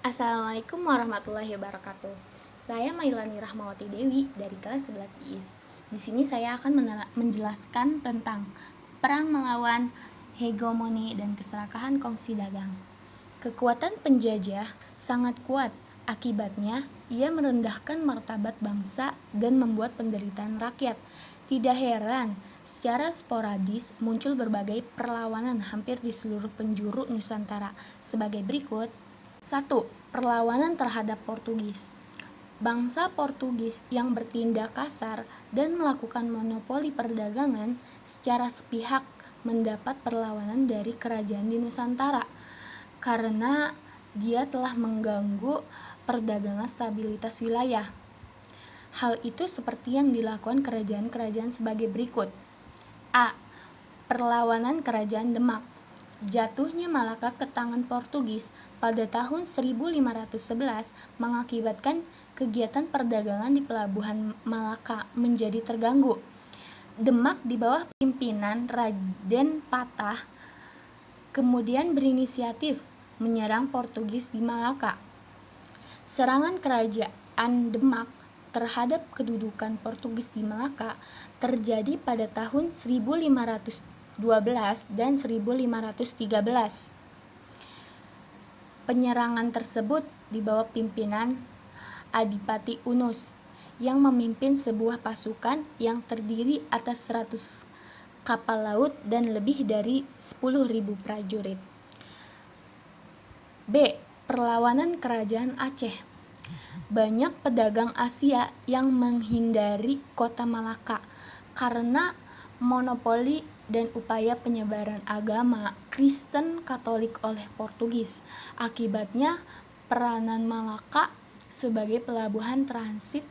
Assalamualaikum warahmatullahi wabarakatuh. Saya Mailani Rahmawati Dewi dari kelas 11 IIS. Di sini saya akan menjelaskan tentang perang melawan hegemoni dan keserakahan kongsi dagang. Kekuatan penjajah sangat kuat. Akibatnya, ia merendahkan martabat bangsa dan membuat penderitaan rakyat. Tidak heran, secara sporadis muncul berbagai perlawanan hampir di seluruh penjuru Nusantara sebagai berikut. 1. Perlawanan terhadap Portugis. Bangsa Portugis yang bertindak kasar dan melakukan monopoli perdagangan secara sepihak mendapat perlawanan dari kerajaan di Nusantara karena dia telah mengganggu perdagangan stabilitas wilayah. Hal itu seperti yang dilakukan kerajaan-kerajaan sebagai berikut. A. Perlawanan Kerajaan Demak. Jatuhnya Malaka ke tangan Portugis pada tahun 1511 mengakibatkan kegiatan perdagangan di pelabuhan Malaka menjadi terganggu. Demak di bawah pimpinan Raden Patah kemudian berinisiatif menyerang Portugis di Malaka. Serangan kerajaan Demak terhadap kedudukan Portugis di Malaka terjadi pada tahun 1512 dan 1513. Penyerangan tersebut di bawah pimpinan Adipati Unus yang memimpin sebuah pasukan yang terdiri atas 100 kapal laut dan lebih dari 10.000 prajurit. B. Perlawanan Kerajaan Aceh. Banyak pedagang Asia yang menghindari kota Malaka karena monopoli dan upaya penyebaran agama Kristen Katolik oleh Portugis. Akibatnya, peranan Malaka sebagai pelabuhan transit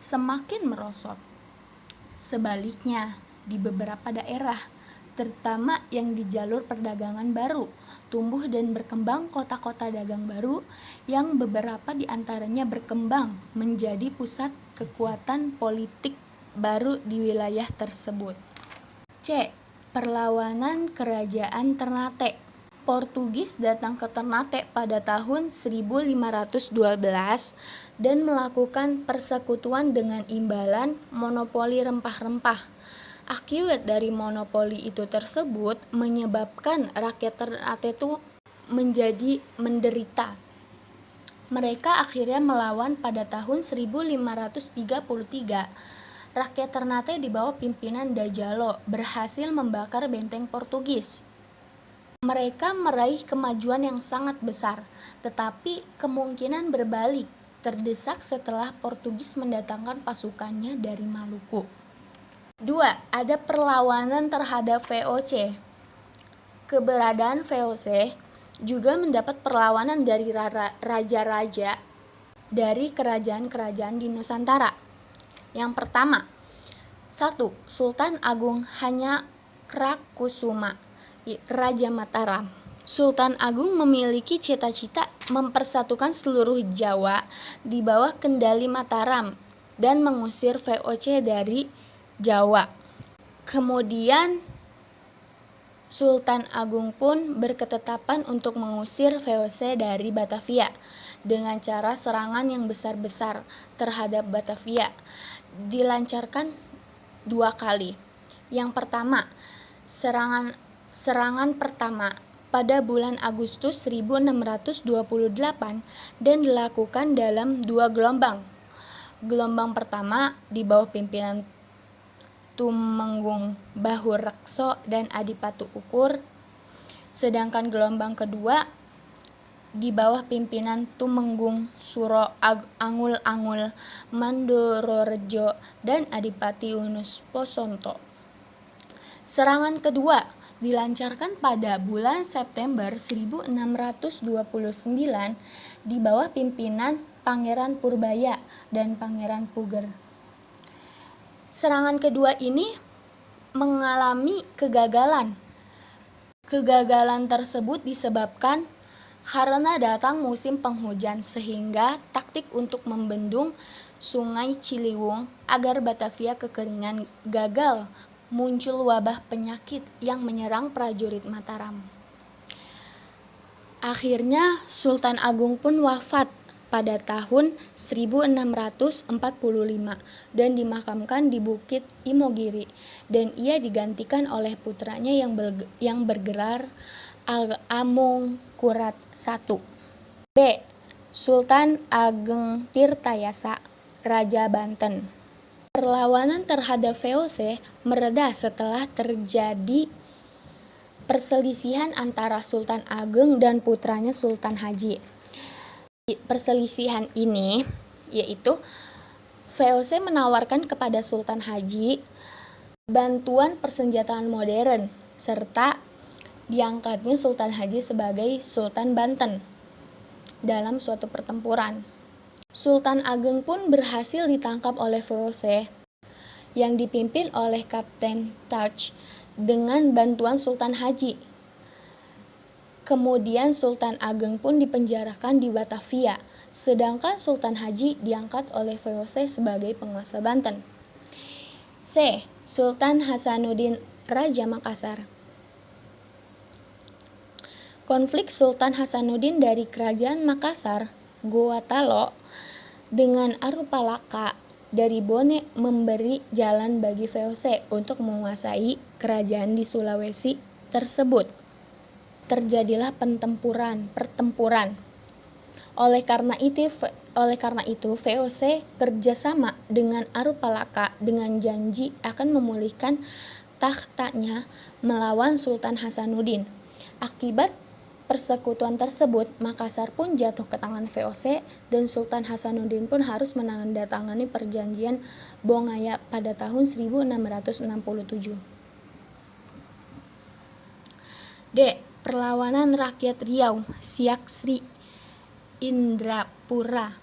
semakin merosot. Sebaliknya, di beberapa daerah, terutama yang di jalur perdagangan baru, tumbuh dan berkembang kota-kota dagang baru yang beberapa di antaranya berkembang menjadi pusat kekuatan politik baru di wilayah tersebut. C. Perlawanan Kerajaan Ternate. Portugis datang ke Ternate pada tahun 1512 dan melakukan persekutuan dengan imbalan monopoli rempah-rempah. Akibat dari monopoli itu tersebut menyebabkan rakyat Ternate itu menjadi menderita. Mereka akhirnya melawan pada tahun 1533. Rakyat Ternate di bawah pimpinan Dajalo berhasil membakar benteng Portugis. Mereka meraih kemajuan yang sangat besar, tetapi kemungkinan berbalik terdesak setelah Portugis mendatangkan pasukannya dari Maluku. 2. Ada perlawanan terhadap VOC. Keberadaan VOC juga mendapat perlawanan dari raja-raja dari kerajaan-kerajaan di Nusantara. Yang pertama, 1. Sultan Agung Hanyakarakusuma, Raja Mataram. Sultan Agung memiliki cita-cita mempersatukan seluruh Jawa di bawah kendali Mataram dan mengusir VOC dari Jawa. Kemudian Sultan Agung pun berketetapan untuk mengusir VOC dari Batavia dengan cara serangan yang besar-besar terhadap Batavia dilancarkan 2 kali. Yang pertama, serangan pertama pada bulan Agustus 1628 dan dilakukan dalam 2 gelombang. Gelombang pertama di bawah pimpinan Tumenggung Bahurekso dan Adipati Ukur, sedangkan gelombang kedua di bawah pimpinan Tumenggung Suro Angul-Angul Mandororejo dan Adipati Unus Posonto. Serangan kedua dilancarkan pada bulan September 1629 di bawah pimpinan Pangeran Purbaya dan Pangeran Puger. Serangan kedua ini mengalami kegagalan. Kegagalan tersebut disebabkan karena datang musim penghujan sehingga taktik untuk membendung Sungai Ciliwung agar Batavia kekeringan gagal. Muncul wabah penyakit yang menyerang prajurit Mataram. Akhirnya Sultan Agung pun wafat pada tahun 1645 dan dimakamkan di Bukit Imogiri, dan ia digantikan oleh putranya yang bergelar Amongkurat I. B. Sultan Ageng Tirtayasa, Raja Banten. Perlawanan terhadap VOC mereda setelah terjadi perselisihan antara Sultan Ageng dan putranya Sultan Haji. Perselisihan ini yaitu VOC menawarkan kepada Sultan Haji bantuan persenjataan modern serta diangkatnya Sultan Haji sebagai Sultan Banten dalam suatu pertempuran. Sultan Ageng pun berhasil ditangkap oleh VOC yang dipimpin oleh Kapten Taj dengan bantuan Sultan Haji. Kemudian Sultan Ageng pun dipenjarakan di Batavia, sedangkan Sultan Haji diangkat oleh VOC sebagai penguasa Banten. C. Sultan Hasanuddin, Raja Makassar. Konflik Sultan Hasanuddin dari Kerajaan Makassar, Gorontalo, dengan Arupalaka dari Bone memberi jalan bagi VOC untuk menguasai kerajaan di Sulawesi tersebut. Terjadilah pertempuran. Oleh karena itu VOC kerjasama dengan Arupalaka dengan janji akan memulihkan takhtanya melawan Sultan Hasanuddin. Akibat persekutuan tersebut, Makassar pun jatuh ke tangan VOC dan Sultan Hasanuddin pun harus menandatangani perjanjian Bongaya pada tahun 1667. D. Perlawanan rakyat Riau, Siak Sri Indrapura.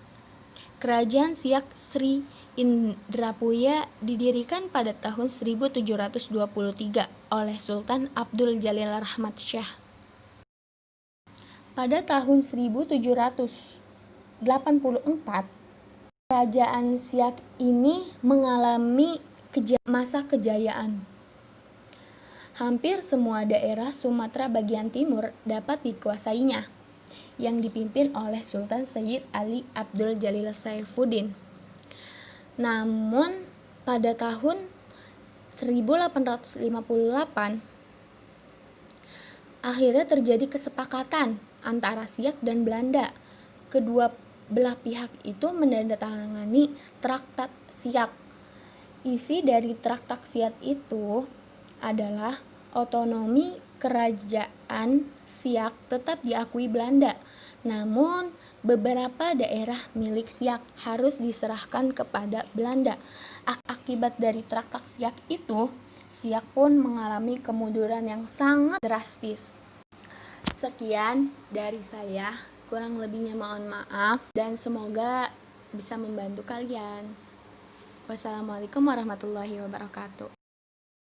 Kerajaan Siak Sri Indrapura didirikan pada tahun 1723 oleh Sultan Abdul Jalil Rahmat Shah. Pada tahun 1784, kerajaan Siak ini mengalami masa kejayaan. Hampir semua daerah Sumatera bagian timur dapat dikuasainya, yang dipimpin oleh Sultan Sayyid Ali Abdul Jalil Saifuddin. Namun, pada tahun 1858, akhirnya terjadi kesepakatan antara Siak dan Belanda. Kedua belah pihak itu menandatangani Traktat Siak. Isi dari Traktat Siak itu adalah otonomi kerajaan Siak tetap diakui Belanda. Namun, beberapa daerah milik Siak harus diserahkan kepada Belanda. Akibat dari Traktat Siak itu, Siak pun mengalami kemunduran yang sangat drastis. Sekian dari saya, kurang lebihnya mohon maaf dan semoga bisa membantu kalian. Wassalamualaikum warahmatullahi wabarakatuh.